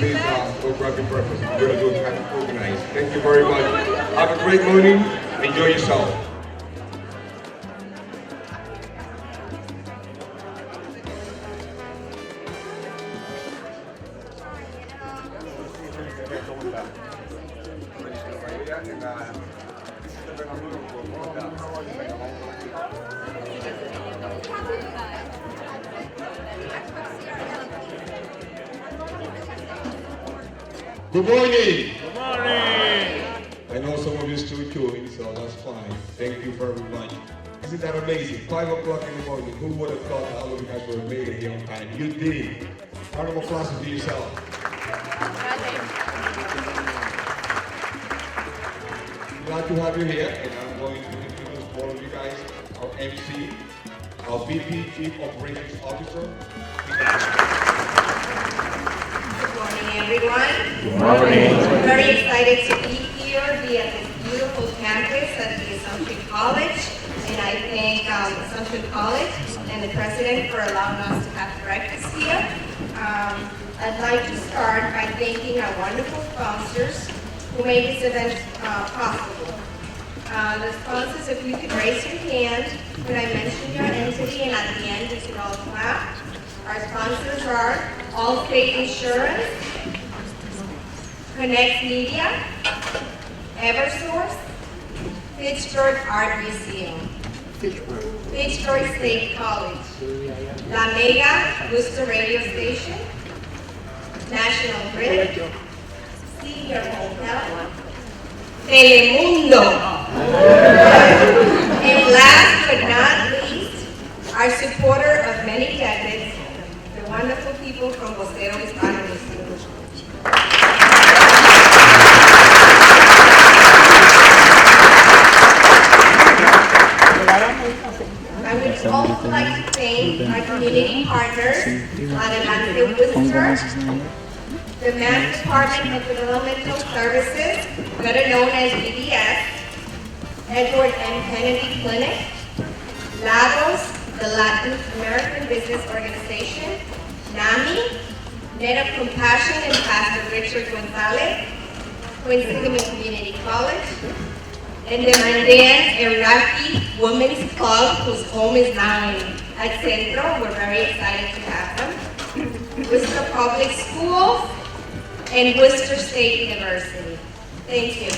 please go grab your breakfast. We're going to do it kind of organized. Thank you very much. Have a great morning. Enjoy yourself. Good morning. Good morning. I know some of you still queuing, so that's fine. Thank you very much. Isn't that amazing? 5 o'clock in the morning. Who would have thought that all of you guys would have made it here on time? You did. Round of applause to yourself. Glad to have you here, and I'm going to introduce all of you guys, our MC, our VP, Chief Operations Officer. Good morning, everyone. Good morning. We're very excited to be here, be at this beautiful campus at the Assumption College. And I thank Assumption College and the president for allowing us to have breakfast here. I'd like to start by thanking our wonderful sponsors who made this event possible. The sponsors, if you could raise your hand when I mention your entity, and at the end you should all clap. Our sponsors are Allstate Insurance, Connect Media, Eversource, Pittsburgh Art Museum, Pittsburgh State College, La Mega Worcester Radio Station, National Grid, Senior Hotel, Telemundo, and last but not least, our supporter of many decades, the wonderful people from Hispanics. I would also like to thank our community partners, Adelante Worcester, the Mass Department of Developmental Services, better known as DDS, Edward M. Kennedy Clinic, Lagos, the Latin American Business Organization, NAMI, Net of Compassion and Pastor Richard Gonzalez, Quincy Community College, and the Mandan Iraqi Women's Club, whose home is now at Centro. We're very excited to have them. Worcester Public Schools, and Worcester State University. Thank you.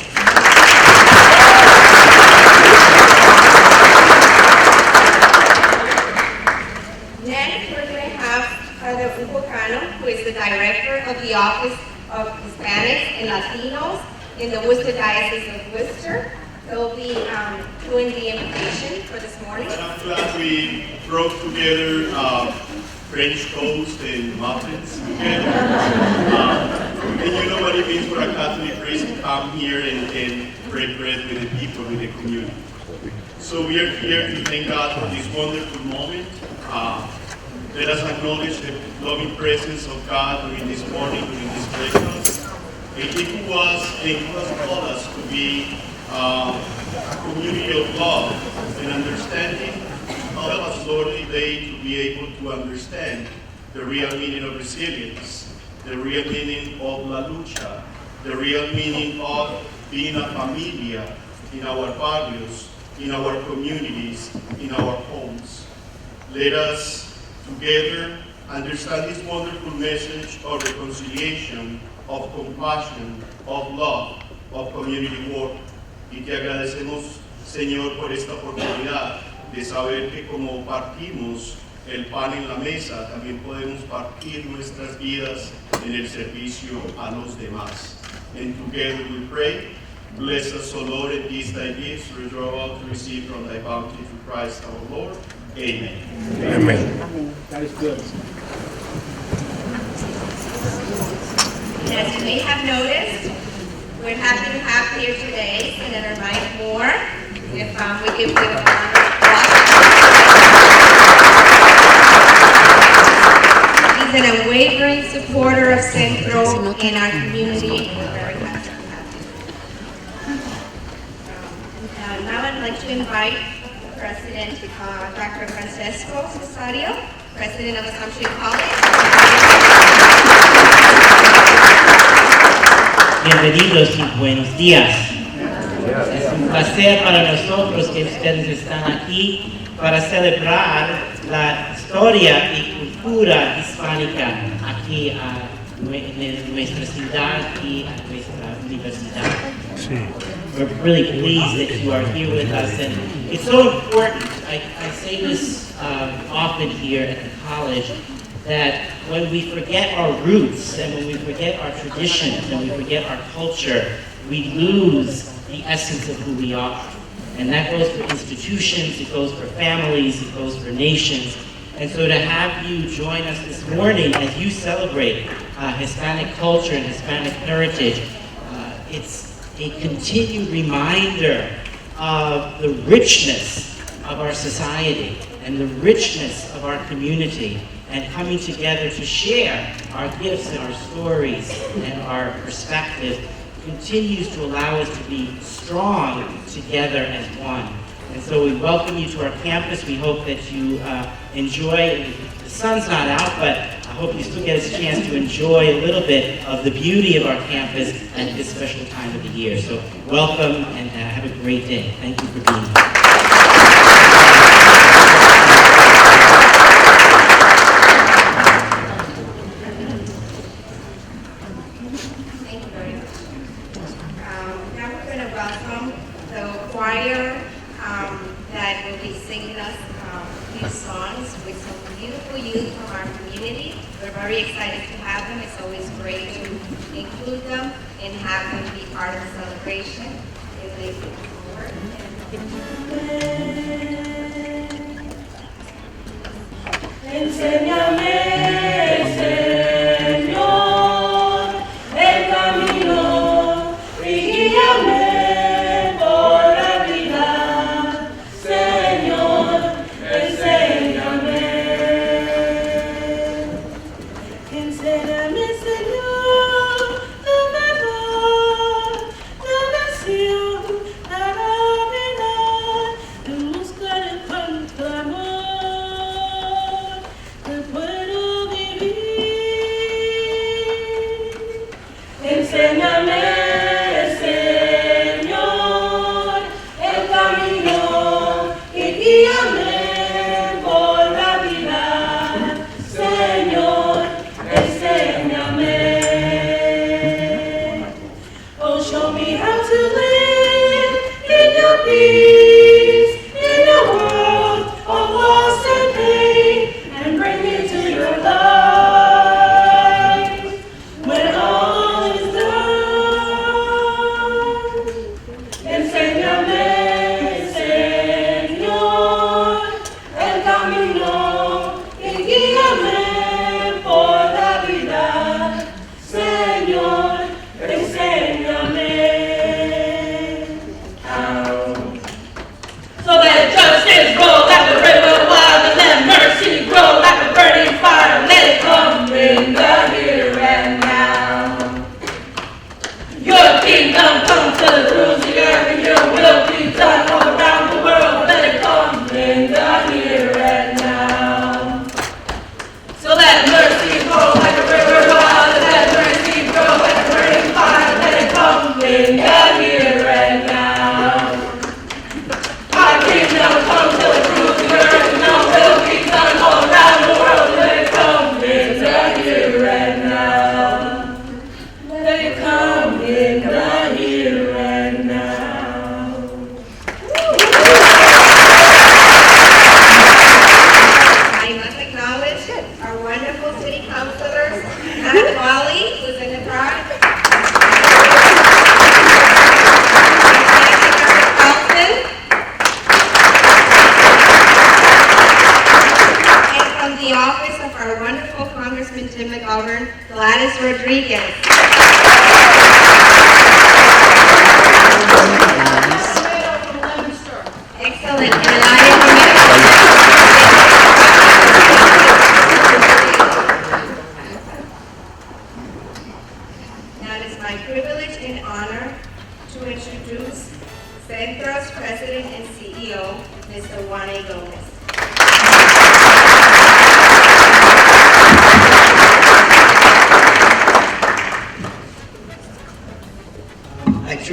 Next, we're going to have Father Hugo Cano, who is the director of the Office of Hispanics and Latinos in the Worcester Diocese of Worcester. They'll be doing the invitation for this morning. I'm glad we brought together French toast and muffins together. And you know what it means for a Catholic priest to come here and break bread with the people, with the community. So we are here to thank God for this wonderful moment. Let us acknowledge the loving presence of God during this morning, during this breakfast. And He has called us to be a community of love and understanding. Help us, Lord, today to be able to understand the real meaning of resilience, the real meaning of la lucha, the real meaning of being a familia in our barrios, in our communities, in our homes. Let us together understand this wonderful message of reconciliation, of compassion, of love, of community work. Y te agradecemos, Señor, por esta oportunidad de saber que como partimos el pan en la mesa, también podemos partir nuestras vidas en el servicio a los demás. And together we pray, bless us, O Lord, in these thy gifts, we draw out to receive from thy bounty through Christ our Lord. Amen. Amen. That is good. As you may have noticed, we're happy to have here today Senator Mike Moore. If we give him a round of applause. He's an unwavering supporter of Centro in our community, and we're very happy to have him. Now I'd like to invite President Dr. Francesco Cesario, President of Assumption College. Bienvenidos y buenos días. Es un placer para nosotros que ustedes están aquí para celebrar la historia y cultura hispánica aquí en nuestra ciudad y a nuestra universidad. We're really pleased that you are here with us, and it's so important. I say this often here at the college, that when we forget our roots and when we forget our traditions and we forget our culture, we lose the essence of who we are. And that goes for institutions, it goes for families, it goes for nations. And so to have you join us this morning as you celebrate Hispanic culture and Hispanic heritage, it's a continued reminder of the richness of our society and the richness of our community, and coming together to share our gifts and our stories and our perspective continues to allow us to be strong together as one. And so we welcome you to our campus. We hope that you enjoy. The sun's not out, but I hope you still get a chance to enjoy a little bit of the beauty of our campus at this special time of the year. So welcome and have a great day. Thank you for being here. That will be singing us a few songs with some beautiful youth from our community. We're very excited to have them. It's always great to include them and have them be part of the celebration. If they come forward. Enséñame, Señor, el camino y guíame. Centro's President and CEO, Mr. Juan A. Gomez.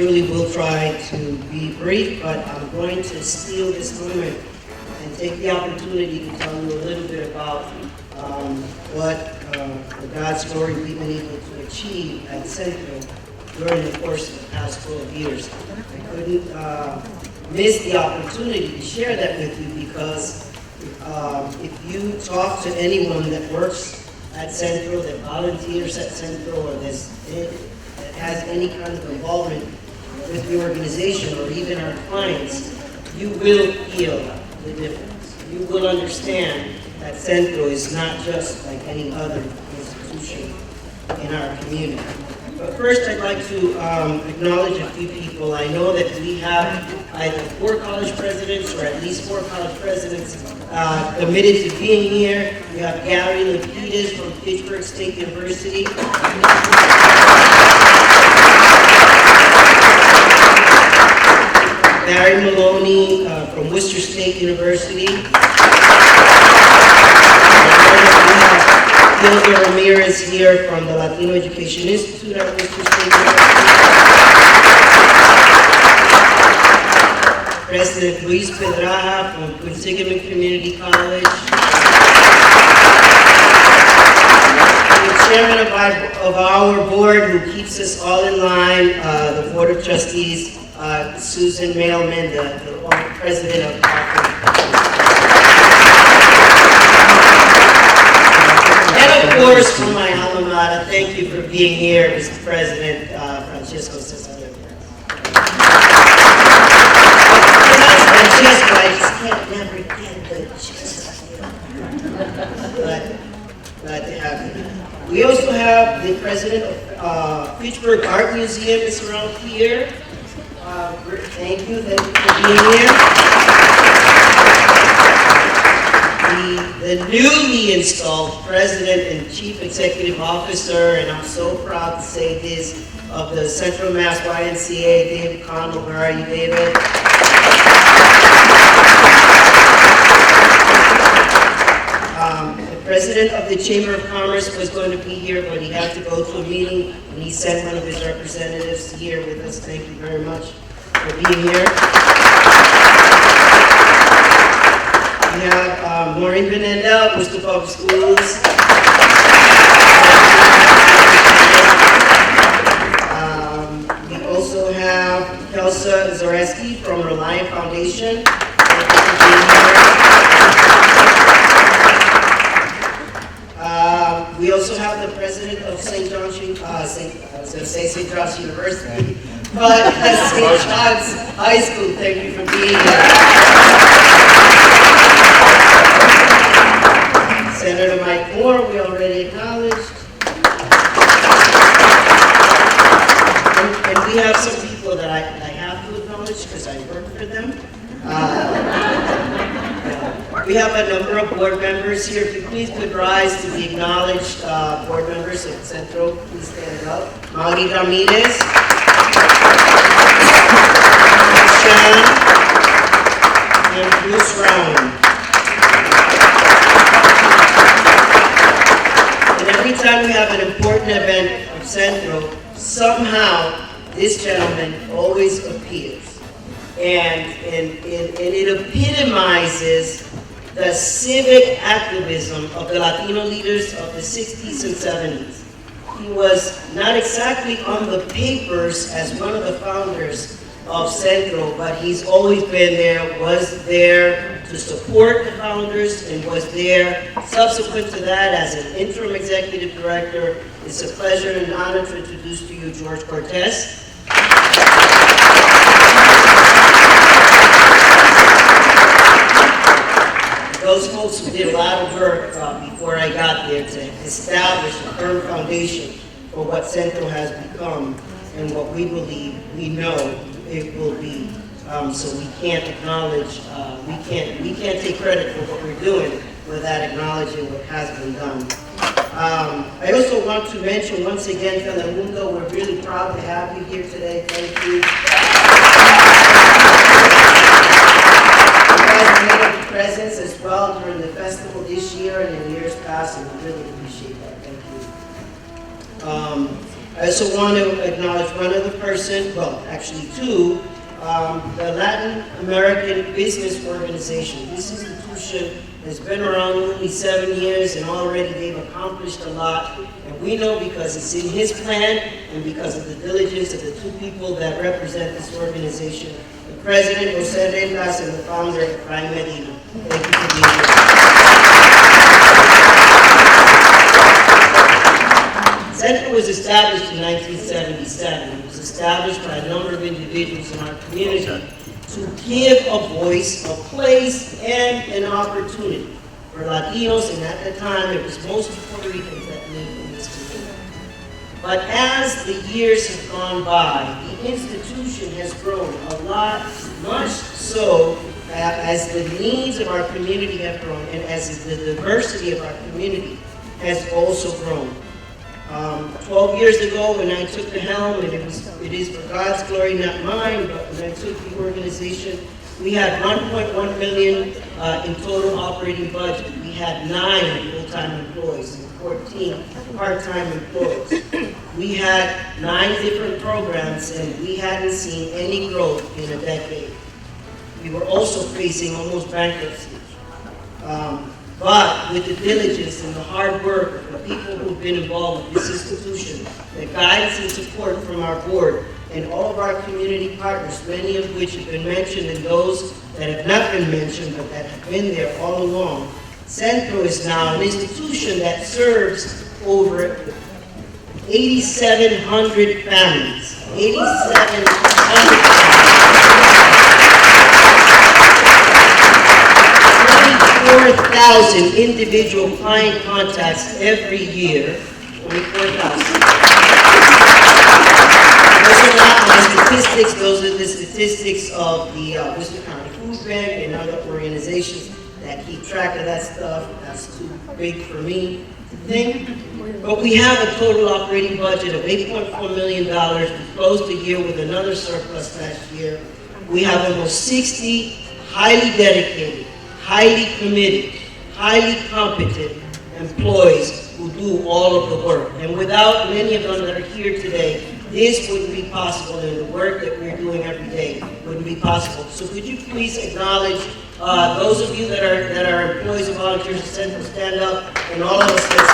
truly will try to be brief, but I'm going to steal this moment and take the opportunity to tell you a little bit about what, for God's glory, we've been able to achieve at Centro during the course of the past 12 years. I couldn't miss the opportunity to share that with you because if you talk to anyone that works at Centro, that volunteers at Centro, or that has any kind of involvement with the organization or even our clients, you will feel the difference. You will understand that Centro is not just like any other institution in our community. But first, I'd like to acknowledge a few people. I know that we have either 4 college presidents or at least 4 college presidents committed to being here. We have Gary Lapidus from Pittsburgh State University. Barry Maloney from Worcester State University. Hilda Ramirez here from the Latino Education Institute at Worcester State University. President Luis Pedraja from Quinsigamond Community College. The chairman of our board who keeps us all in line, the Board of Trustees, Susan Mailman, the president of and of course, from my alma mater, thank you for being here, Mr. President Francisco Cesar. Francesco, I just can't never get the gist. Glad to have you. We also have the president of Pittsburgh Art Museum is around here. Thank you for being here. The newly installed President and Chief Executive Officer, and I'm so proud to say this, of the Central Mass YMCA, David Connell. Where are you, David? The President of the Chamber of Commerce was going to be here, but he had to go to a meeting, and he sent one of his representatives here with us. Thank you very much for being here. We have Maureen Benenda, Worcester Public Schools. We also have Kelsa Zareski from Reliant Foundation. Thank you for being here. We also have the president of St. John's University, but St. John's High School. Thank you for being here. Senator Mike Moore, we already acknowledged. And we have some people that I have to acknowledge because I work for them. We have a number of board members here. If you please could rise to the acknowledged board members of Centro. Please stand up. Mauri Ramirez. Shan. And Bruce Brown. And every time we have an important event of Centro, somehow this gentleman always appears. And it epitomizes the civic activism of the Latino leaders of the 60s and 70s. He was not exactly on the papers as one of the founders of Centro, but he's always been there, was there to support the founders, and was there subsequent to that as an interim executive director. It's a pleasure and honor to introduce to you George Cortez. Those folks who did a lot of work before I got there to establish a firm foundation for what Centro has become and what we believe, we know it will be. So we can't acknowledge, we can't take credit for what we're doing without acknowledging what has been done. I also want to mention once again, Telemundo, we're really proud to have you here today. Thank you. Presence as well during the festival this year and in years past, and we really appreciate that. Thank you. I also want to acknowledge one other person, well, actually two, the Latin American Business Organization. This institution has been around only 7 years, and already they've accomplished a lot. And we know because it's in his plan and because of the diligence of the two people that represent this organization, the president, Jose Rendas, and the founder, Brian Medina. Thank you for being here. Centro was established in 1977. It was established by a number of individuals in our community to give a voice, a place, and an opportunity for Latinos, and at the time it was mostly Puerto Ricans that lived in this community. But as the years have gone by, the institution has grown a lot, much so as the needs of our community have grown, and as the diversity of our community has also grown. 12 years ago, when I took the helm, and it is for God's glory, not mine, but when I took the organization, we had 1.1 million in total operating budget. We had 9 full-time employees and 14 part-time employees. We had 9 different programs, and we hadn't seen any growth in a decade. We were also facing almost bankruptcy. But with the diligence and the hard work of the people who've been involved with this institution, the guidance and support from our board, and all of our community partners, many of which have been mentioned and those that have not been mentioned but that have been there all along, Centro is now an institution that serves over 8,700 families. 8,700 families. 24,000 individual client contacts every year. 24,000. Those are not my statistics. Those are the statistics of the Worcester County Food Bank and other organizations that keep track of that stuff. That's too big for me to think. But we have a total operating budget of $8.4 million. We closed the year with another surplus last year. We have almost 60 highly dedicated, highly committed, highly competent employees who do all of the work. And without many of them that are here today, this wouldn't be possible, and the work that we're doing every day wouldn't be possible. So could you please acknowledge those of you that are employees and volunteers at Centro, stand up, and all of us that's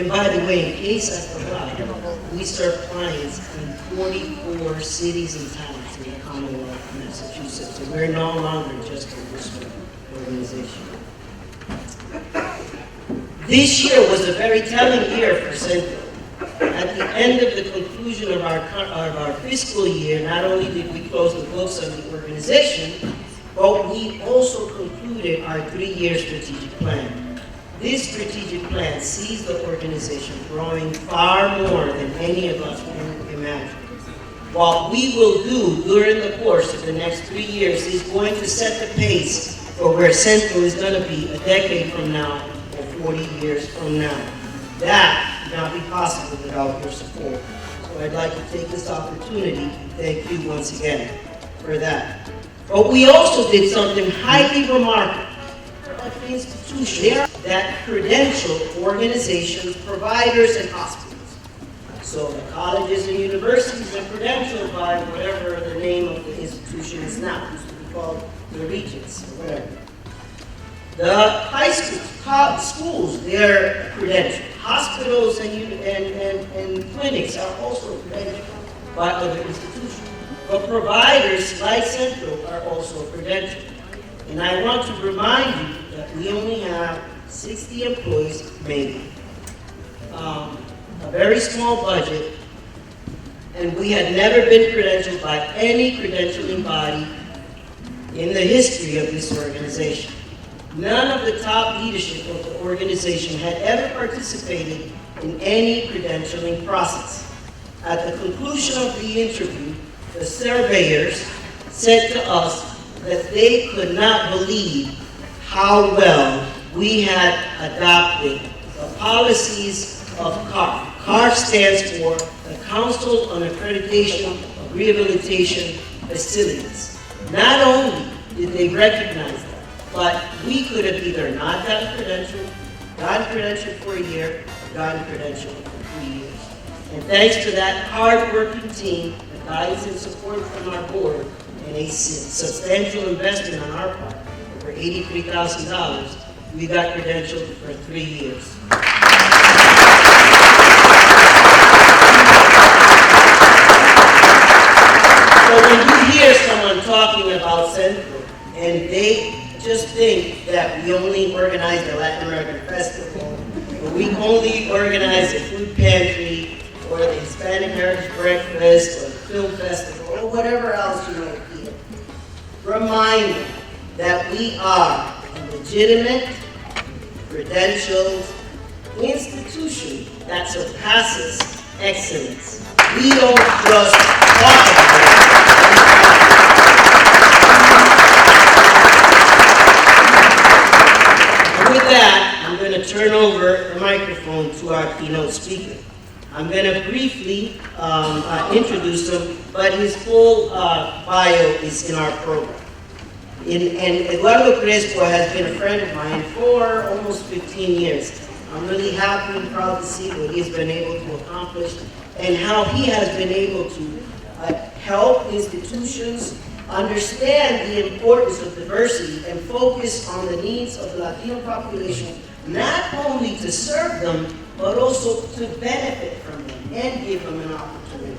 And by the way, in case I forgot, we serve clients in 44 cities and towns in the Commonwealth of Massachusetts, and we're no longer just a Worcester organization. This year was a very telling year for Centro. At the end of the conclusion of our fiscal year, not only did we close the books on the organization, but we also concluded our 3-year strategic plan. This strategic plan sees the organization growing far more than any of us can imagine. What we will do during the course of the next 3 years is going to set the pace for where Centro is going to be a decade from now or 40 years from now. That would not be possible without your support. So I'd like to take this opportunity to thank you once again for that. But we also did something highly remarkable. The institution that credential organizations, providers, and hospitals. So the colleges and universities are credentialed by whatever the name of the institution is now. It used to be called the Regents or whatever. The high schools, they're credentialed. Hospitals and clinics are also credentialed by other institutions. But providers like Centro are also credentialed. And I want to remind you that we only have 60 employees, maybe, a very small budget, and we had never been credentialed by any credentialing body in the history of this organization. None of the top leadership of the organization had ever participated in any credentialing process. At the conclusion of the interview, the surveyors said to us that they could not believe how well we had adopted the policies of CAR. CAR stands for the Council on Accreditation of Rehabilitation Facilities. Not only did they recognize that, but we could have either not gotten credentialed for a year, or gotten credentialed for 3 years. And thanks to that hard-working team, the guidance and support from our board, and a substantial investment on our part, over $83,000, we got credentialed for 3 years. So when you hear someone talking about Centro, and they just think that we only organize the Latin American Festival, or we only organize the food pantry, or the Hispanic Heritage Breakfast, or the film festival, or whatever else you might hear, remind them that we are a legitimate, credentialed institution that surpasses excellence. We don't just talk about it. And with that, I'm going to turn over the microphone to our keynote speaker. I'm going to briefly introduce him, but his full bio is in our program. And Eduardo Crespo has been a friend of mine for almost 15 years. I'm really happy and proud to see what he's been able to accomplish and how he has been able to help institutions understand the importance of diversity and focus on the needs of the Latino population, not only to serve them, but also to benefit from them and give them an opportunity.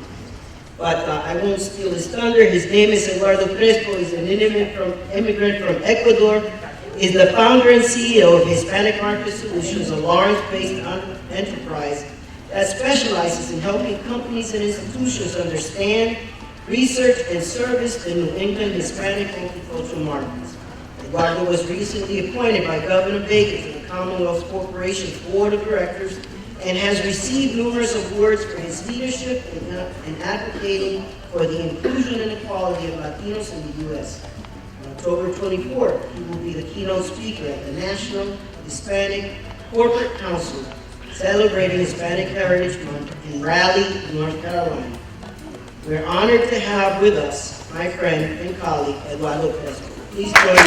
But I won't steal his thunder. His name is Eduardo Crespo. He's an immigrant from Ecuador. He's the founder and CEO of Hispanic Market Solutions, a Lawrence-based enterprise that specializes in helping companies and institutions understand, research, and service the New England Hispanic multicultural markets. Eduardo was recently appointed by Governor Baker to the Commonwealth Corporation's Board of Directors and has received numerous awards for his leadership in advocating for the inclusion and equality of Latinos in the U.S. On October 24th, he will be the keynote speaker at the National Hispanic Corporate Council, celebrating Hispanic Heritage Month in Raleigh, North Carolina. We're honored to have with us my friend and colleague, Eduardo Crespo. Please join me.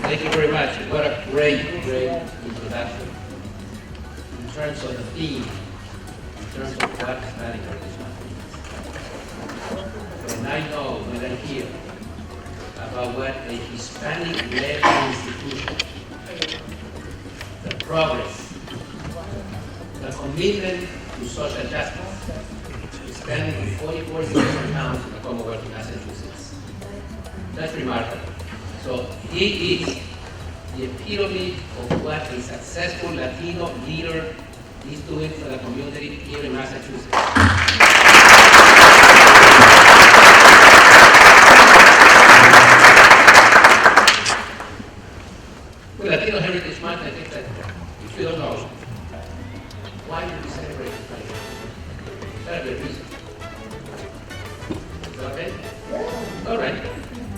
Thank you very much. What a great introduction. In terms of the theme, in terms of what Hispanic Heritage Month means. And I know when I hear about what a Hispanic-led institution, the progress, the commitment to social justice, expanding to 44 different towns in the Commonwealth of Massachusetts. That's remarkable. So it is the epitome of what a successful Latino leader is doing for the community here in Massachusetts. With Latino Heritage Month, I think that if you don't know, why do we celebrate this month? Celebrate reason. Is that okay? All right.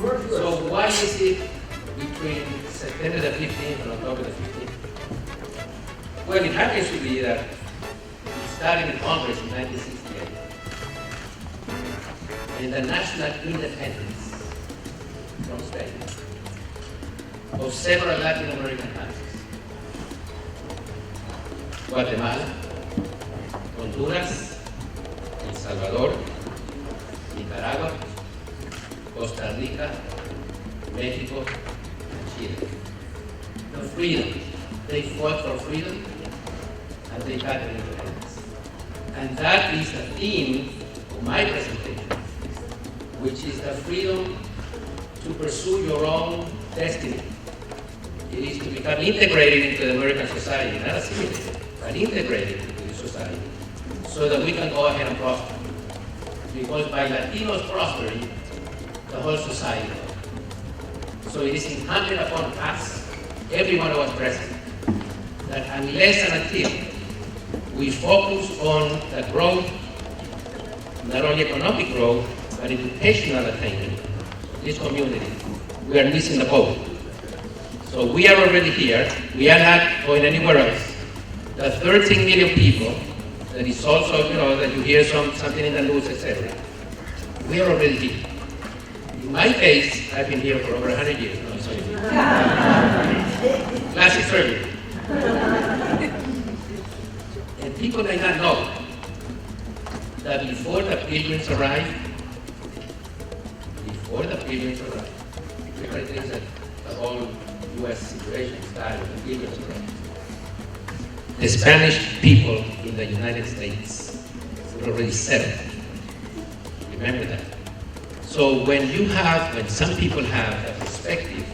So why is it between September the 15th and October the 15th? Well, it happens to be that it started in Congress in 1968. And the national independence from Spain of several Latin American countries. Guatemala, Honduras, El Salvador, Nicaragua, Costa Rica, Mexico, and Chile. The freedom. They fought for freedom, and they got their independence. And that is the theme of my presentation, which is the freedom to pursue your own destiny. It is to become integrated into the American society, not assimilated, but integrated into the society, so that we can go ahead and prosper. Because by Latinos prospering, the whole society. So it is incumbent upon us, every one of us present, that unless and until we focus on the growth not only economic growth, but educational attainment. This community, we are missing the boat. So we are already here. We are not going anywhere else. The 13 million people, that is also, that you hear something in the news, etc. We are already here. In my case, I've been here for over 100 years. No, sorry. Plastic surgery. And people may not know that before the pilgrims arrived, everybody thinks that the whole U.S. situation started when the pilgrims arrived. The Spanish people in the United States were already settled. Remember that. So when some people have the perspective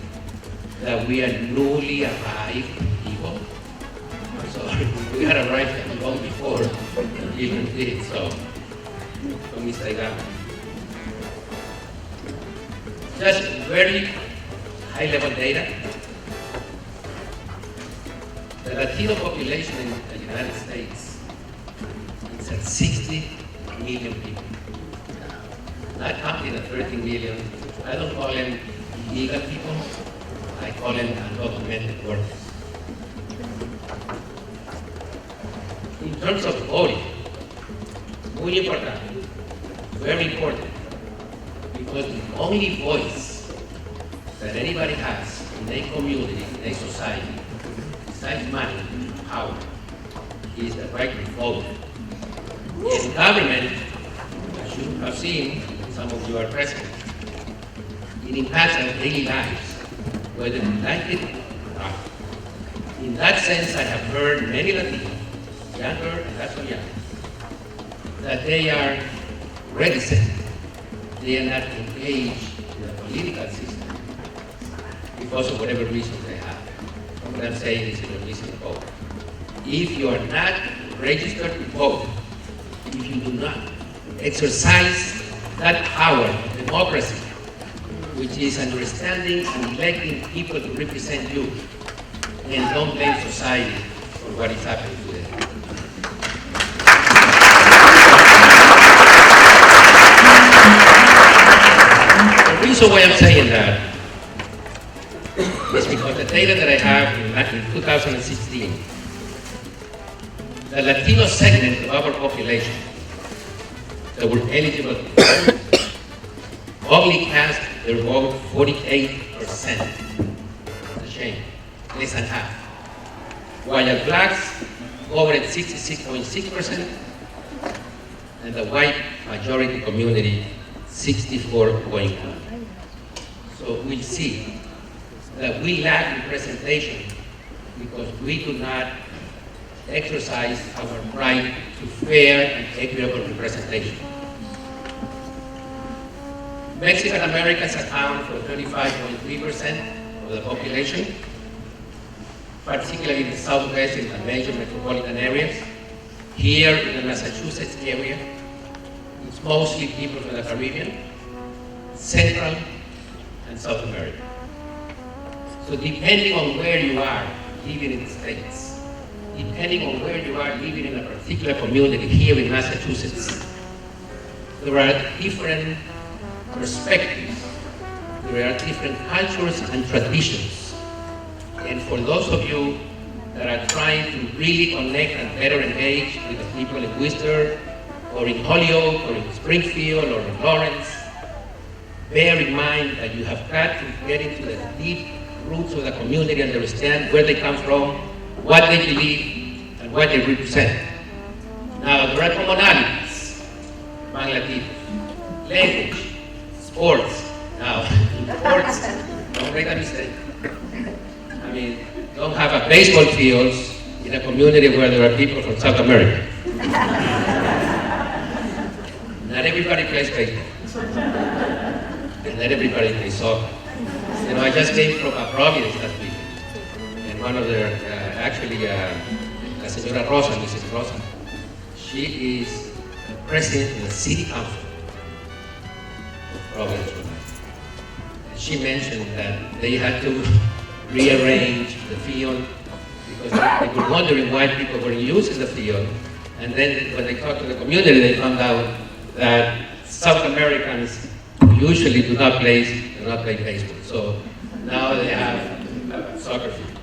that we are newly arrived people, I'm sorry, we had arrived long before the pilgrims did, so don't mistake that. Just very high-level data. The Latino population in the United States is at 60 million people. Not counting the 13 million. I don't call them illegal people. I call them undocumented workers. In terms of voting, muy importante, very important, because the only voice that anybody has in a community, in a society, besides money, power, is the right to vote. In government, as you have seen, some of you are present, it impacts our daily lives, whether we like it or not. In that sense, I have heard many Latinos, younger and not so young, that they are reticent, they are not engaged in the political system because of whatever reasons they have. What I'm saying is you're missing the vote. If you are not registered to vote, if you do not exercise that power of democracy, which is understanding and electing people to represent you, and don't blame society for what is happening today. The reason why I'm saying that is because the data that I have in 2016, the Latino segment of our population that were eligible to vote only cast their vote 48%. It's a shame, less than half. While the blacks voted 66.6%, and the white majority community 64.1%. So we'll see that we lack representation because we do not exercise our right to fair and equitable representation. Mexican Americans account for 35.3% of the population, particularly in the Southwest and the major metropolitan areas. Here in the Massachusetts area, it's mostly people from the Caribbean, Central, and South America. So depending on where you are living in the States, depending on where you are living in a particular community here in Massachusetts, there are different perspectives, there are different cultures and traditions. And for those of you that are trying to really connect and better engage with the people in Worcester, or in Holyoke, or in Springfield, or in Lawrence, bear in mind that you have got to get into the deep roots of the community and understand where they come from, what they believe, and what they represent. Now, there are commonalities among Latinos. Language, sports. Now, in sports, don't make a mistake. I mean, don't have a baseball fields in a community where there are people from South America. Not everybody plays baseball. And not everybody plays soccer. You know, I just came from Providence last week. And one of their, La Señora Rosa, Mrs. Rosa, she is the president of the city council of Providence, Rhode Island. And she mentioned that they had to rearrange the field because they were wondering why people were using the field. And then when they talked to the community, they found out that South Americans usually do not play baseball. So now they have soccer field.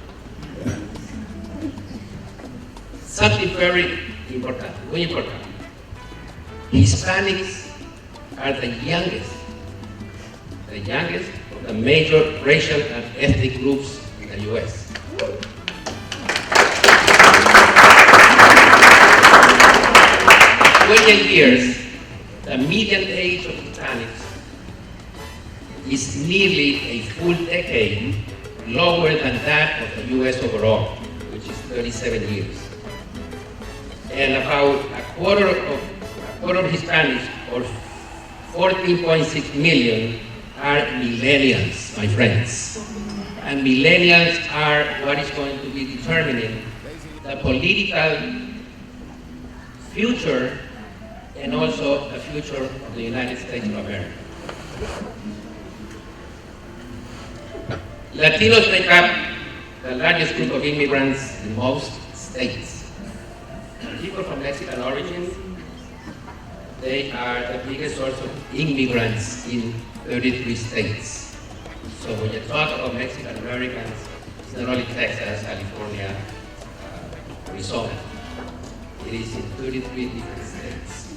Something very important, Hispanics are the youngest of the major racial and ethnic groups in the U.S. In 28 years, the median age of Hispanics is nearly a full decade lower than that of the U.S. overall, which is 37 years. And about a quarter of Hispanics, or 14.6 million, are millennials, my friends. And millennials are what is going to be determining the political future and also the future of the United States of America. Latinos make up the largest group of immigrants in most states. People from Mexican origin, they are the biggest source of immigrants in 33 states. So when you talk about Mexican Americans, it's not only Texas, California, Arizona. It is in 33 different states.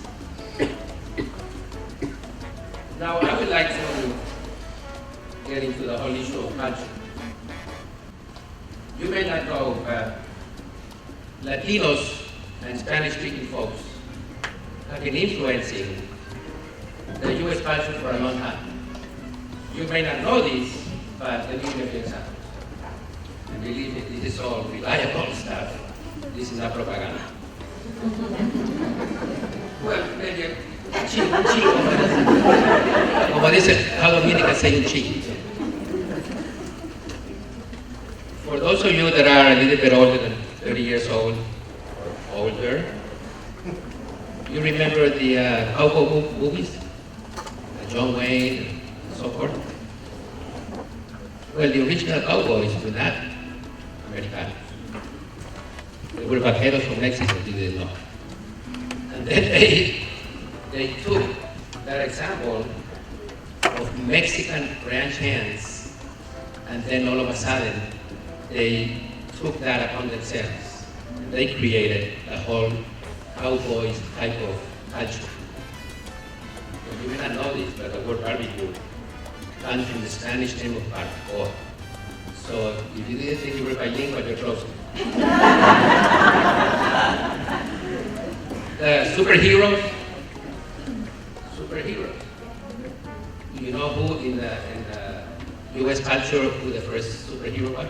Now, I would like to get into the whole issue of culture. You may not know, but Latinos and Spanish-speaking folks have been influencing the U.S. culture for a long time. You may not know this, but let me give you an example. And believe me, this is all reliable stuff. This is not propaganda. Well, maybe un chico, como dice, how Dominicans say un chico. For those of you that are a little bit older than 30 years old, older, you remember the cowboy movies? John Wayne and so forth? Well, the original cowboys were not Americanos. They were vaqueros from Mexico, you didn't know. And then they took that example of Mexican ranch hands, and then all of a sudden, they took that upon themselves. And they created a whole cowboys type of culture. And you may not know this, but the word barbecue comes from the Spanish name of barbacoa. So if you didn't think you were bilingual, you're close. Superheroes. Do you know who in the U.S. culture who the first superhero was?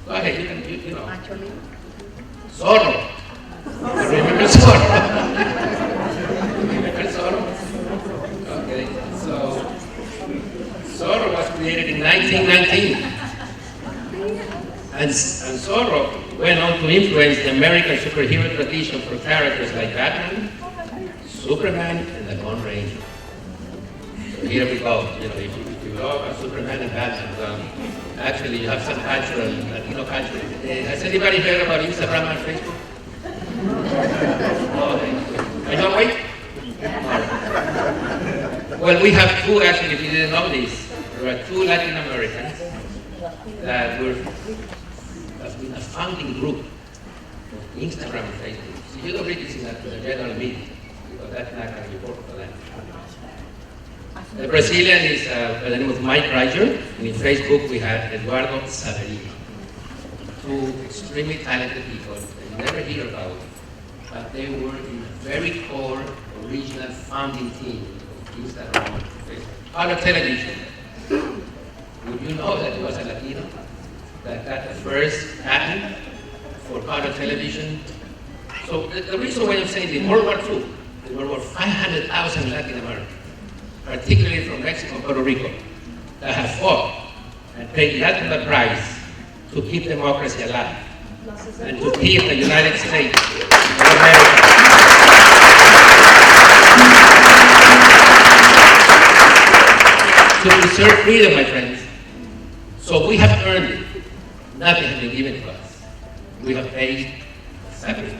Go ahead, you know. Zorro. Remember Zorro? Remember Zorro? Okay, so Zorro was created in 1919. And Zorro went on to influence the American superhero tradition for characters like Batman, Superman, and the Lone Ranger. So here we go. You know, if you know about Superman and Batman, well, actually you have some cultural, Latino culture. Has anybody heard about Instagram and Facebook? Oh, I don't wait. Well, we have two, actually, if you didn't know this, there are two Latin Americans that were in a founding group of Instagram and Facebook. So you don't read this in the general media, because that's not going to be important for them. The Brazilian is by the name of Mike Reiger, and in Facebook we have Eduardo Saverino. Two extremely talented people that you never hear about, but they were in a very core, original founding team of Instagram and Facebook. Out of television, would you know that it was a Latino that got the first patent for color television? So the reason why I'm saying in World War II, there were over 500,000 Latin Americans, particularly from Mexico and Puerto Rico, that have fought and paid the ultimate price to keep democracy alive and to keep the United States of America. To preserve freedom, my friends. So we have earned it. Nothing has been given to us. We have paid sacrifice.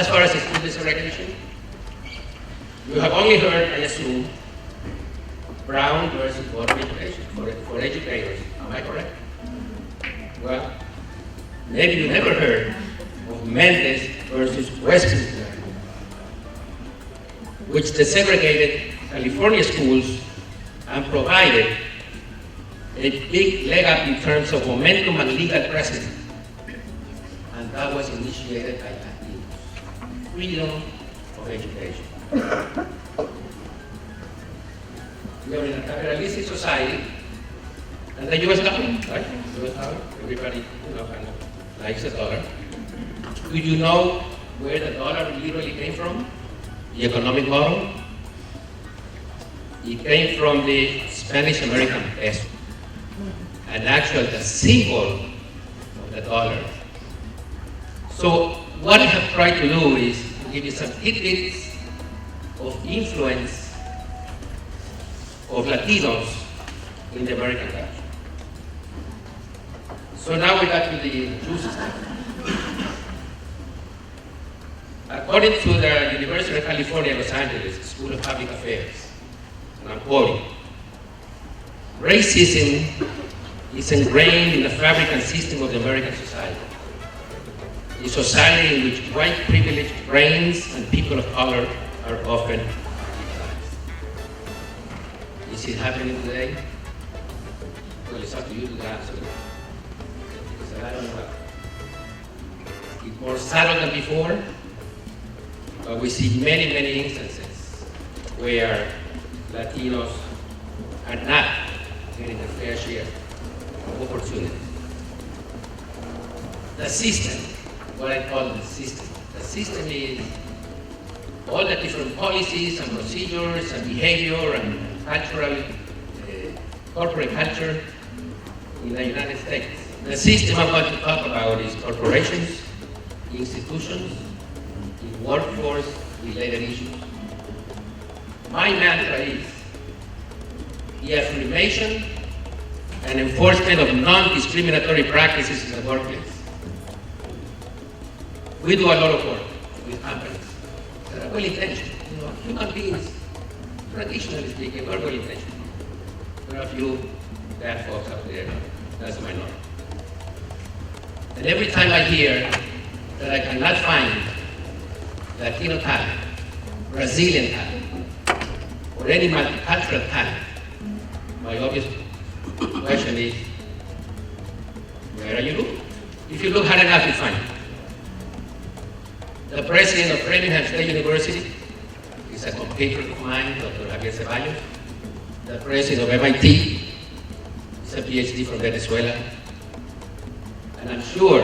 As far as students recognition, you have only heard, I assume, Brown versus Board of Education for educators. Am I correct? Well, maybe you never heard of Mendes versus Westminster, which desegregated California schools and provided a big leg up in terms of momentum and legal precedent. And that was initiated by Latinos. Freedom of education. We are in a capitalistic society, and the US dollar, right? US dollar, everybody kind of likes the dollar. Do you know where the dollar literally came from? The economic model? It came from the Spanish American peso, and actually the symbol of the dollar. So what I have tried to do is to give you some tidbits of influence of Latinos in the American culture. So now we got to the juicy stuff. According to the University of California, Los Angeles School of Public Affairs, and I'm quoting, racism is ingrained in the fabric and system of the American society. A society in which white privilege reigns and people of color are often victimized. Is it happening today? Well, it's up to you to answer it. Because I don't know. It's more subtle than before, but we see many, many instances where Latinos are not getting a fair share of opportunities. The system, what I call the system. The system is all the different policies and procedures and behavior and cultural, corporate culture in the United States. The system I'm going to talk about is corporations, institutions, the workforce, related issues. My mantra is the affirmation and enforcement of non-discriminatory practices in the workplace. We do a lot of work with companies that are well-intentioned. Human beings, traditionally speaking, are well-intentioned. There are a few bad folks out there, that's the minority. And every time I hear that I cannot find Latino talent, Brazilian talent, or any multicultural talent, my obvious question is, where are you looking? If you look hard enough, you find it. The president of Framingham State University is a compatriot of mine, Dr. Javier Ceballos. The president of MIT is a PhD from Venezuela. And I'm sure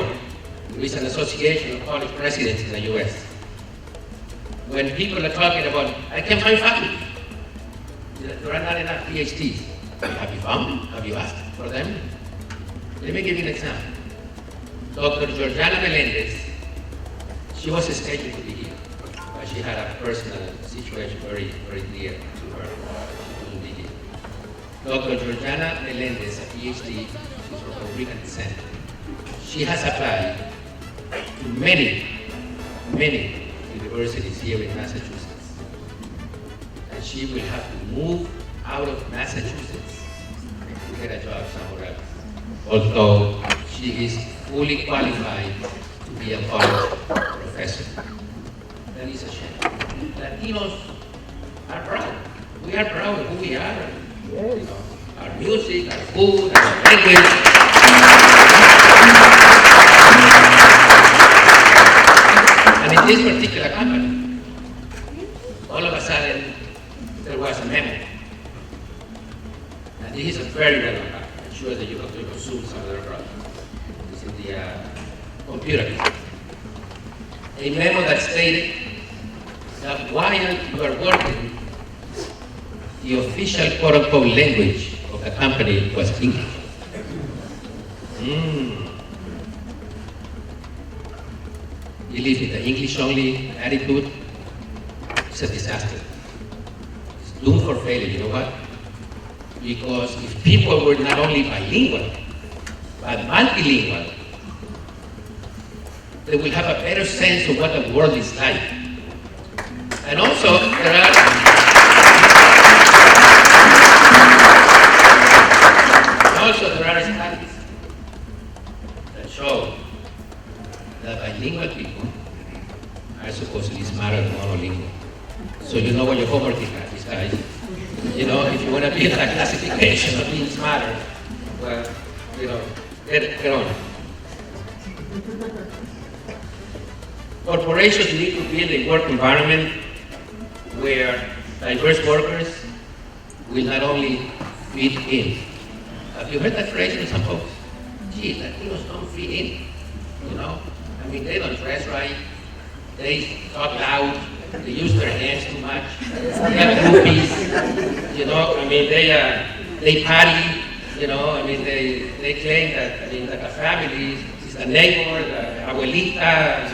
there is an association of college presidents in the US. When people are talking about, I can't find faculty. There are not enough PhDs. Have you found them? Have you asked for them? Let me give you an example. Dr. Georgiana Melendez, she was scheduled to be here, but she had a personal situation very, very dear to her. She couldn't be here. Dr. Georgiana Melendez, a PhD, she's from Puerto Rican descent. She has applied to many, many universities here in Massachusetts. And she will have to move out of Massachusetts to get a job somewhere else. Although she is fully qualified to be a college professor. That is a shame. Latinos are proud. We are proud of who we are. Yes. Our music, our food, our language. And in this particular company, all of a sudden, there was a memo. And this is a very relevant company. I'm sure that you have to consume some of their products. It's in the computer. A memo that stated that while you are working, the official quote-unquote language of the company was English. Believe me, the English-only attitude is a disaster. It's doomed for failure, you know what? Because if people were not only bilingual, but multilingual, they will have a better sense of what the world is like. And also, there are studies that show that bilingual people are supposedly smarter than monolingual. So you know what your homework is, guys. You know, if you want to be in that classification of being smarter, well, you know, get on it. Corporations need to build a work environment where diverse workers will not only fit in. Have you heard that phrase in some folks? Gee, Latinos don't fit in. You know? I mean, they don't dress right. They talk loud. They use their hands too much. They have groupies. You know, I mean, they party. You know, I mean, they claim that, I mean, like a family is the neighbor, the abuelita,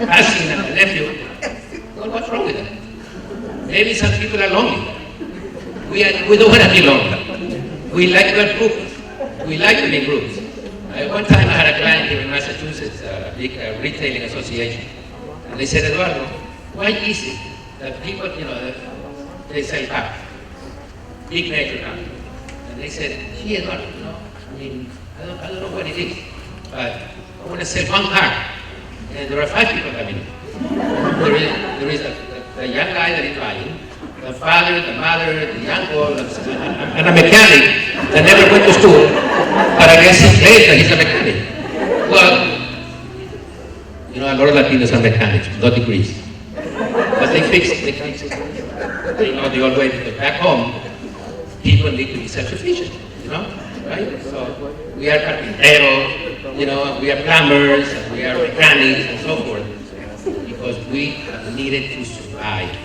cousin, and the nephew. Well, what's wrong with that? Maybe some people are lonely. We don't want to be lonely. We like to have groups. We like to be in groups. One time I had a client here in Massachusetts, a big retailing association, and they said, Eduardo, why is it that people, you know, they sell cars, big major cars, and they said, gee, Eduardo, you know, I mean, I don't know what it is, but I want to sell one car, and there are 5 people coming in. There is the young guy that is buying, the father, the mother, the uncle, and a mechanic that never went to school, but I guess he claims that he's a mechanic. Well, you know, a lot of Latinos are mechanics, no degrees. But they fix it. They know the old way, because back home, people need to be self-sufficient, you know, right? So we are carpinteros, you know, we are plumbers, we are mechanics, and so forth, because we have needed to survive.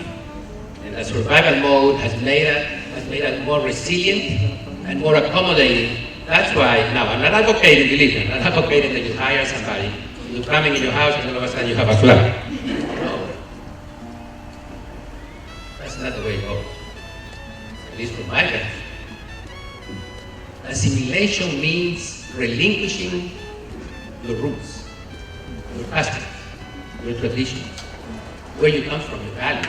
And the survival mode has made us more resilient and more accommodating. That's why, now, I'm not advocating, believe me, I'm not advocating that you hire somebody, you come in your house and all of a sudden you have a flat. No. That's not the way it goes. At least from my country. Assimilation means relinquishing your roots, your customs, your traditions, where you come from, your values.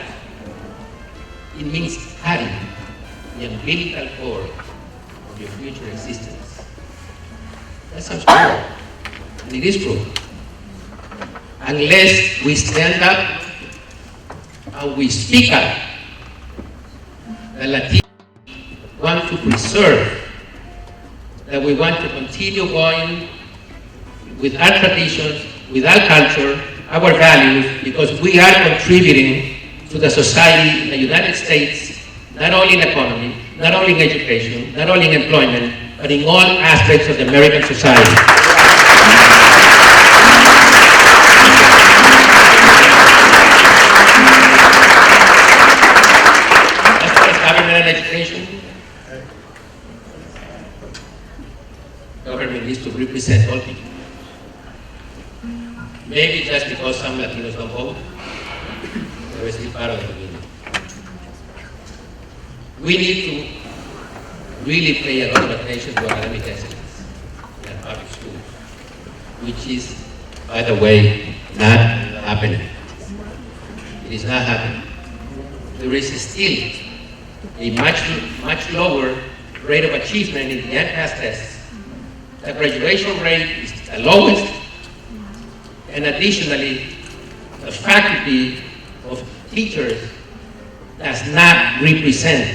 It means cutting the umbilical cord of your future existence. That sounds true, and it is true. Unless we stand up and we speak up, the Latinos want to preserve, that we want to continue going with our traditions, with our culture, our values, because we are contributing to the society in the United States, not only in economy, not only in education, not only in employment, but in all aspects of the American society. As far as government and education, government needs to represent all people. Maybe just because some Latinos don't vote, they're still part of the community. We need to really pay a lot of attention to academic excellence in our public schools, which is, by the way, not happening. It is not happening. There is still a much lower rate of achievement in the NCAS tests. The graduation rate is the lowest, and additionally, the faculty of teachers does not represent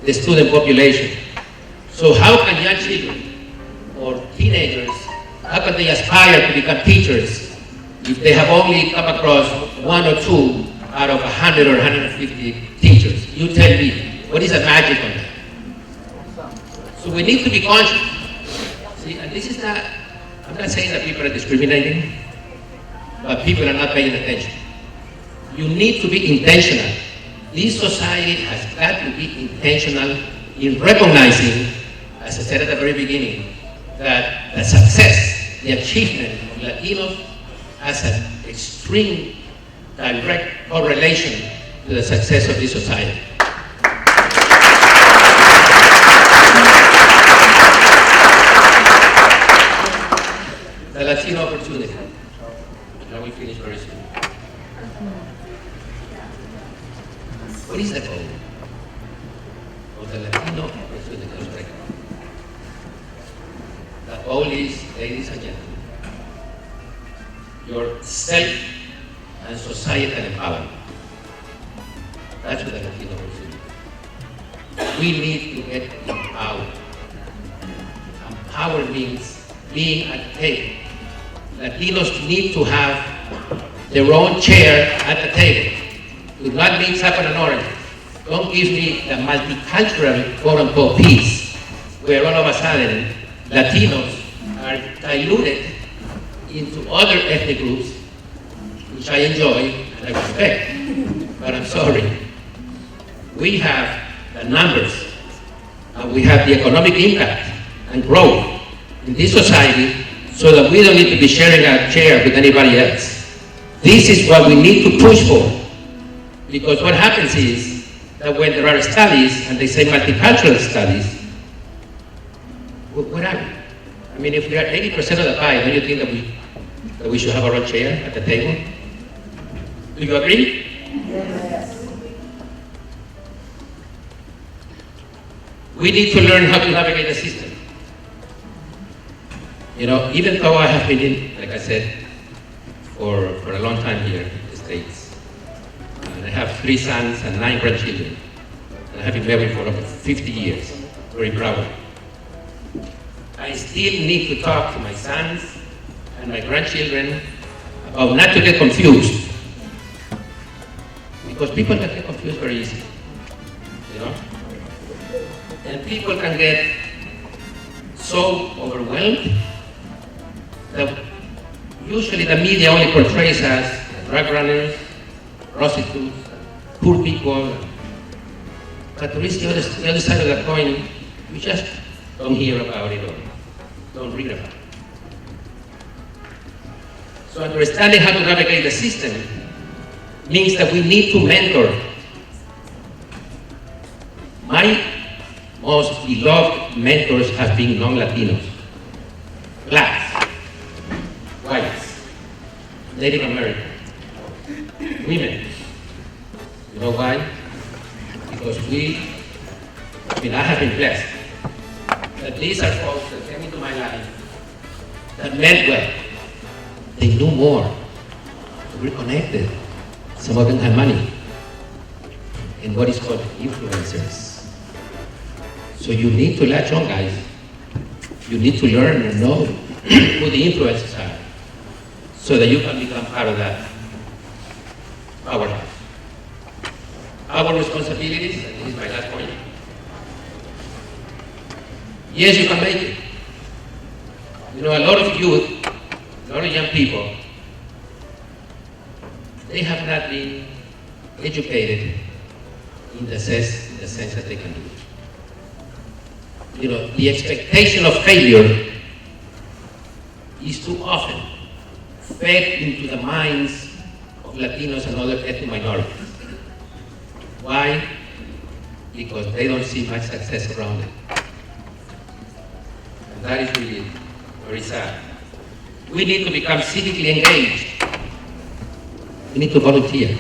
the student population. So how can young children or teenagers, how can they aspire to become teachers if they have only come across 1 or 2 out of 100 or 150 teachers? You tell me, what is the magic on that? So we need to be conscious. See, and this is not, I'm not saying that people are discriminating, but people are not paying attention. You need to be intentional. This society has got to be intentional in recognizing, as I said at the very beginning, that the success, the achievement of Latinos has an extreme direct correlation to the success of this society. The Latino opportunity. finish very soon. What is the goal of the Latino President of Costa Rica? The goal is, ladies and gentlemen, your self and societal empowerment. That's what the Latino President is. We need to get empowered. And power means being at the table. Latinos need to have their own chair at the table. Do not mix up an orange. Don't give me the multicultural quote-unquote peace, where all of a sudden Latinos are diluted into other ethnic groups, which I enjoy and I respect. But I'm sorry. We have the numbers, and we have the economic impact and growth in this society so that we don't need to be sharing a chair with anybody else. This is what we need to push for. Because what happens is that when there are studies, and they say multicultural studies, what are we? I mean, if we are 80% of the pie, don't you think that we should have our own chair at the table? Do you agree? Yes. We need to learn how to navigate the system. You know, even though I have been in, like I said, for a long time here in the States, and I have 3 sons and 9 grandchildren, and I have been married for over 50 years, very proud of it. I still need to talk to my sons and my grandchildren about not to get confused, because people can get confused very easily, you know? And people can get so overwhelmed that usually the media only portrays us drug runners, prostitutes, poor people. But there is the other side of the coin. We just don't hear about it or don't read about it. So understanding how to navigate the system means that we need to mentor. My most beloved mentors have been non-Latinos, blacks, whites, Native American, women. You know why? Because I have been blessed that these are folks that came into my life that meant well. They knew more. We were connected. Some of them had money. And what is called influencers. So you need to latch on, guys. You need to learn and know who the influencers are so that you can become part of that powerhouse. Our responsibilities, and this is my last point. Yes, you can make it. You know, a lot of youth, a lot of young people, they have not been educated in the sense that they can do it. You know, the expectation of failure is too often fed into the minds of Latinos and other ethnic minorities. Why? Because they don't see much success around them. And that is really very sad. We need to become civically engaged. We need to volunteer.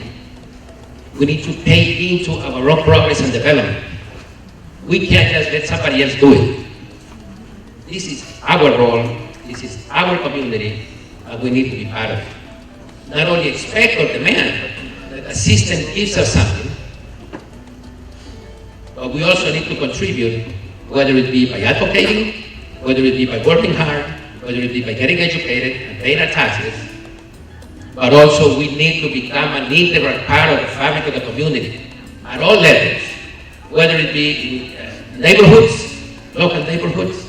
We need to pay into our own progress and development. We can't just let somebody else do it. This is our role, this is our community, and we need to be part of it. Not only expect or demand that the system gives us something, but we also need to contribute, whether it be by advocating, whether it be by working hard, whether it be by getting educated and paying our taxes, but also we need to become an integral part of the fabric of the community at all levels, whether it be in neighborhoods, local neighborhoods,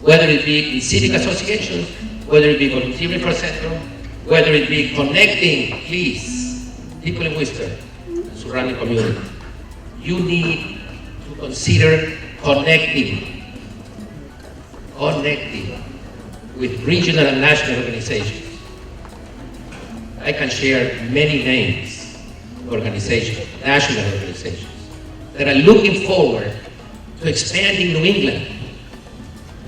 whether it be in civic associations, whether it be volunteering for Centro, whether it be connecting, please, people in Worcester and surrounding communities. You need to consider connecting with regional and national organizations. I can share many names of organizations, national organizations, that are looking forward to expanding New England.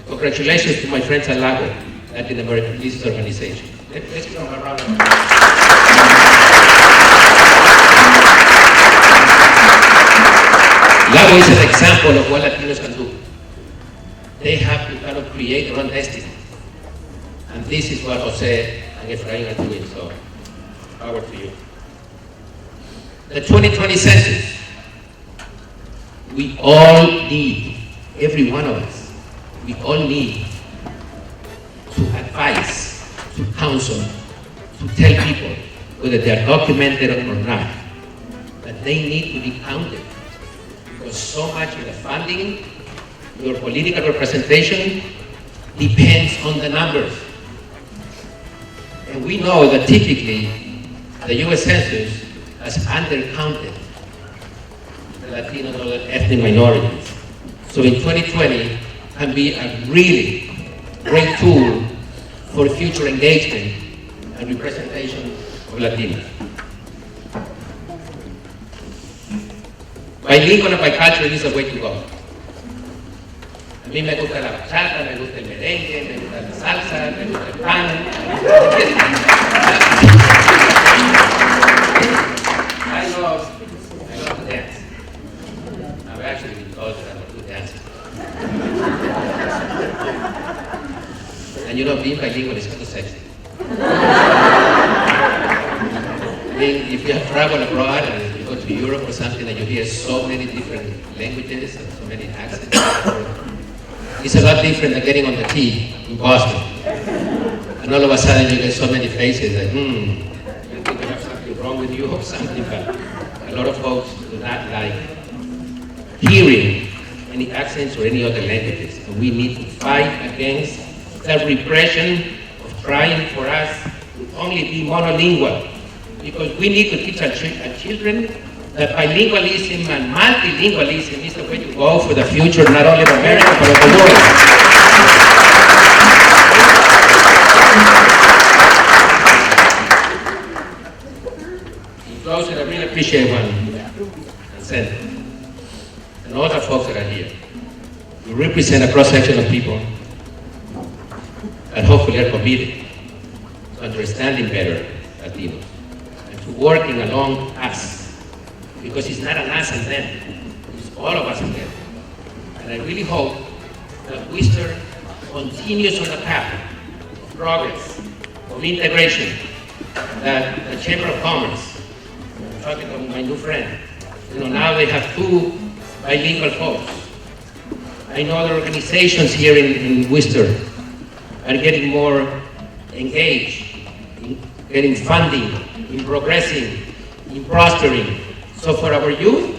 Congratulations to my friends at Lago, Latin American Business Organization. Let's give them a round of applause. Lago is an example of what Latinos can do. They have to kind of create their own destiny. And this is what Jose and Efrain are doing, so power to you. The 2020 census, we all need, every one of us, we all need to advise, to counsel, to tell people, whether they are documented or not, that they need to be counted. Because so much of the funding, your political representation, depends on the numbers. And we know that typically, the US Census has undercounted the Latino and other ethnic minorities. So in 2020, can be a really great tool for future engagement and representation of Latinos. Bilingual and bicultural is the way to go. A mí me gusta la bachata, me gusta el merengue, me gusta la salsa, me gusta el pan. I love to dance. I've actually been told that I'm a good dancer. And you know, being bilingual is kind of sexy. I mean, if you have traveled abroad and you go to Europe or something and you hear so many different languages and so many accents, it's a lot different than getting on the T in Boston. And all of a sudden you get so many faces like, you think you have something wrong with you or something, but a lot of folks do not like hearing any accents or any other languages. And we need to fight against the repression of trying for us to only be monolingual. Because we need to teach our children that bilingualism and multilingualism is the way to go for the future, not only of America, but of the world. In closing, I really appreciate Juan and Centro, and all the folks that are here. We represent a cross-section of people that hopefully are committed to understanding better Latinos and to working along us. Because it's not an us and them, it's all of us and them. And I really hope that Worcester continues on the path of progress, of integration, that the Chamber of Commerce, I'm talking to my new friend, now they have 2 bilingual folks. I know other organizations here in Worcester are getting more engaged, in getting funding, in progressing, in prospering. So for our youth,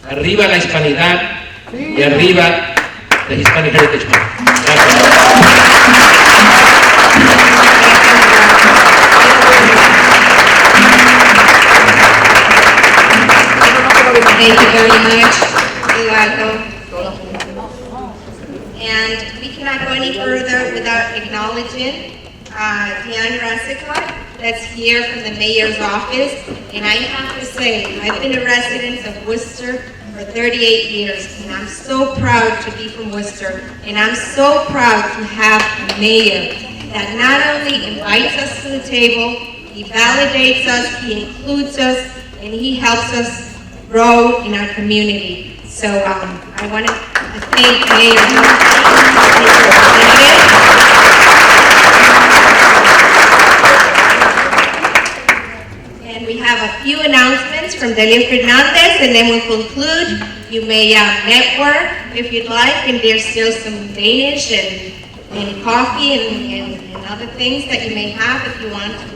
arriba la hispanidad y arriba the Hispanic Heritage Month. Thank you very much, Eduardo. And we cannot go any further without acknowledging Diane Rasica, that's here from the mayor's office. And I have to say, I've been a resident of Worcester for 38 years, and I'm so proud to be from Worcester. And I'm so proud to have a mayor that not only invites us to the table, he validates us, he includes us, and he helps us grow in our community. So I want to thank Mayor. We have a few announcements from Delio Fernandez, and then we'll conclude. You may network if you'd like, and there's still some Danish and coffee and other things that you may have if you want to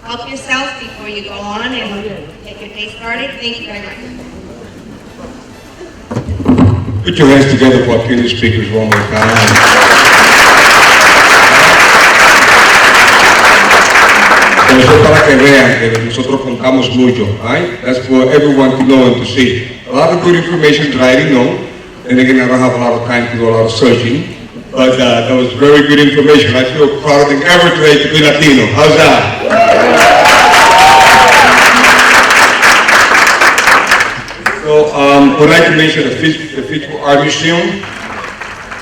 help yourself before you go on and get your day started. Thank you very much. Put your hands together for our keynote speakers one more time. Eso para que vean que nosotros contamos mucho, right? That's for everyone to know and to see. A lot of good information that I didn't know, and again I don't have a lot of time to do a lot of searching, but that was very good information. I feel prouder than ever today to be Latino. How's that? So I would like to mention the Physical Art Museum.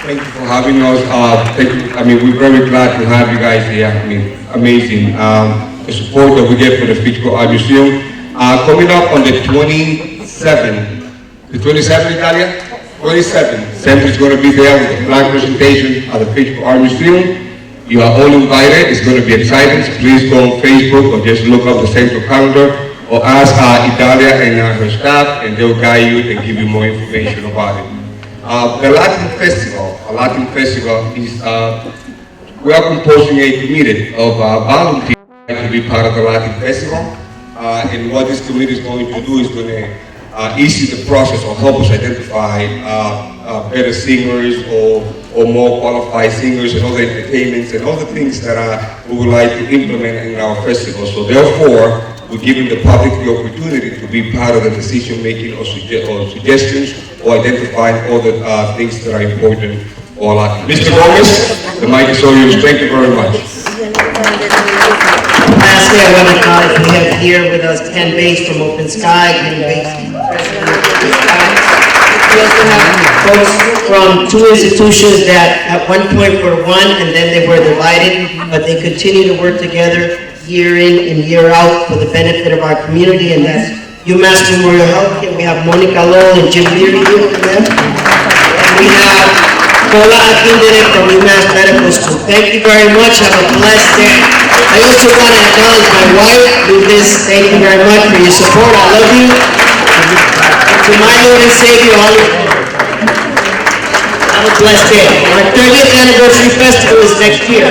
Thank you for having us. Thank you. I mean, we're very glad to have you guys here. I mean, amazing. The support that we get for the Physical Art Museum. Coming up on the 26th The 27, Italia? 27. Centro is going to be there with a flag presentation at the Facebook Army Field. You are all invited. It's going to be exciting. So please go on Facebook or just look up the Centro calendar or ask Italia and her staff, and they'll guide you and give you more information about it. The Latin Festival is, we are composing a committee of volunteers to be part of the Latin Festival. And what this committee is going to do is going to ease the process or help us identify better singers or more qualified singers and other entertainments and other things that we would like to implement in our festival. So therefore, we're giving the public the opportunity to be part of the decision making or suggestions or identifying other things that are important. Mr. Gomez, the mic is all yours. Thank you very much. Lastly, I want to acknowledge we have here with us Ken Bates from Open Sky, Ken Bates, president of Open Sky. We also have folks from two institutions that at one point were one and then they were divided, but they continue to work together year in and year out for the benefit of our community, and that's UMass Memorial Healthcare. We have Monica Lowell and Jim Leary here with them. And we have Paula Akindere from UMass Medical School. Thank you very much. Have a blessed day. I also want to acknowledge my wife, Lucas. Thank you very much for your support. I love you. To my Lord and Savior, all of you. Have a blessed day. Our 30th anniversary festival is next year.